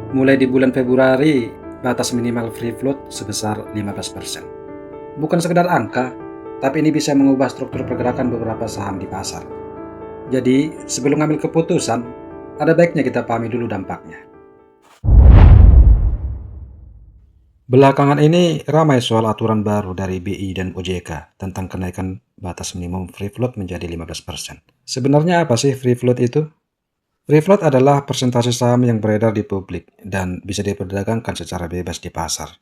Mulai di bulan Februari, batas minimal free float sebesar 15%. Bukan sekedar angka, tapi ini bisa mengubah struktur pergerakan beberapa saham di pasar. Jadi, sebelum ngambil keputusan, ada baiknya kita pahami dulu dampaknya. Belakangan ini ramai soal aturan baru dari BI dan OJK tentang kenaikan batas minimum free float menjadi 15%. Sebenarnya apa sih free float itu? Free float adalah persentase saham yang beredar di publik dan bisa diperdagangkan secara bebas di pasar.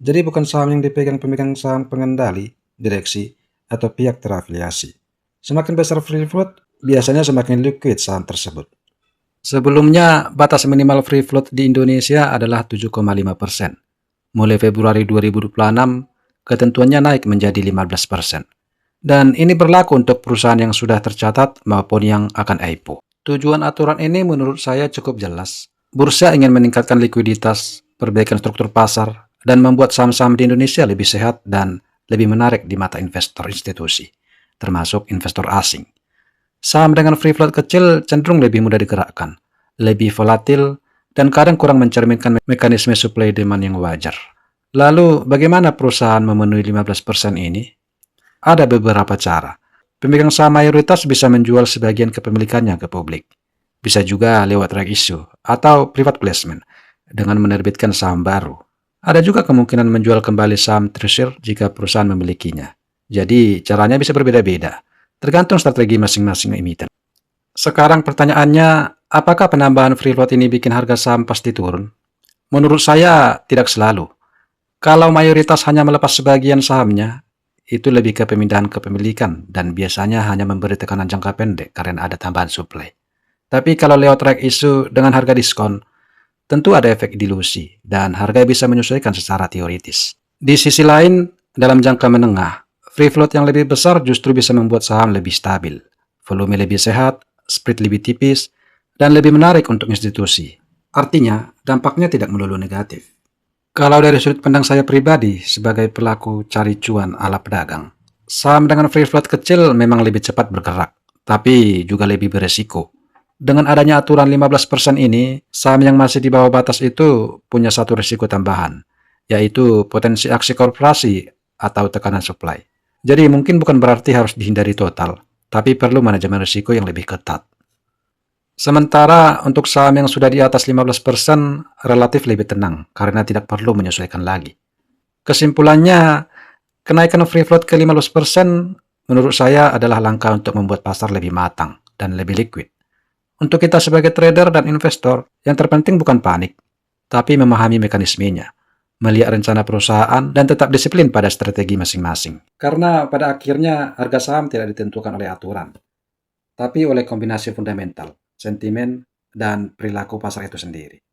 Jadi bukan saham yang dipegang pemegang saham pengendali, direksi, atau pihak terafiliasi. Semakin besar free float, biasanya semakin liquid saham tersebut. Sebelumnya, batas minimal free float di Indonesia adalah 7,5%. Mulai Februari 2026, ketentuannya naik menjadi 15%. Dan ini berlaku untuk perusahaan yang sudah tercatat maupun yang akan IPO. Tujuan aturan ini menurut saya cukup jelas. Bursa ingin meningkatkan likuiditas, perbaikan struktur pasar, dan membuat saham-saham di Indonesia lebih sehat dan lebih menarik di mata investor institusi, termasuk investor asing. Saham dengan free float kecil cenderung lebih mudah digerakkan, lebih volatil, dan kadang kurang mencerminkan mekanisme supply demand yang wajar. Lalu, bagaimana perusahaan memenuhi 15% ini? Ada beberapa cara. Pemegang saham mayoritas bisa menjual sebagian kepemilikannya ke publik. Bisa juga lewat right issue atau private placement dengan menerbitkan saham baru. Ada juga kemungkinan menjual kembali saham treasury jika perusahaan memilikinya. Jadi, caranya bisa berbeda-beda, tergantung strategi masing-masing emiten. Sekarang pertanyaannya, apakah penambahan free float ini bikin harga saham pasti turun? Menurut saya, tidak selalu. Kalau mayoritas hanya melepas sebagian sahamnya, itu lebih ke pemindahan kepemilikan dan biasanya hanya memberi tekanan jangka pendek karena ada tambahan suplai. Tapi kalau lewat right issue dengan harga diskon, tentu ada efek dilusi dan harga bisa menyesuaikan secara teoritis. Di sisi lain, dalam jangka menengah, free float yang lebih besar justru bisa membuat saham lebih stabil, volume lebih sehat, spread lebih tipis, dan lebih menarik untuk institusi. Artinya, dampaknya tidak melulu negatif. Kalau dari sudut pandang saya pribadi sebagai pelaku cari cuan ala pedagang, saham dengan free float kecil memang lebih cepat bergerak, tapi juga lebih beresiko. Dengan adanya aturan 15% ini, saham yang masih di bawah batas itu punya satu risiko tambahan, yaitu potensi aksi korporasi atau tekanan supply. Jadi mungkin bukan berarti harus dihindari total, tapi perlu manajemen risiko yang lebih ketat. Sementara untuk saham yang sudah di atas 15% relatif lebih tenang karena tidak perlu menyesuaikan lagi. Kesimpulannya, kenaikan free float ke 15% menurut saya adalah langkah untuk membuat pasar lebih matang dan lebih liquid. Untuk kita sebagai trader dan investor, yang terpenting bukan panik, tapi memahami mekanismenya, melihat rencana perusahaan, dan tetap disiplin pada strategi masing-masing. Karena pada akhirnya harga saham tidak ditentukan oleh aturan, tapi oleh kombinasi fundamental, sentimen, dan perilaku pasar itu sendiri.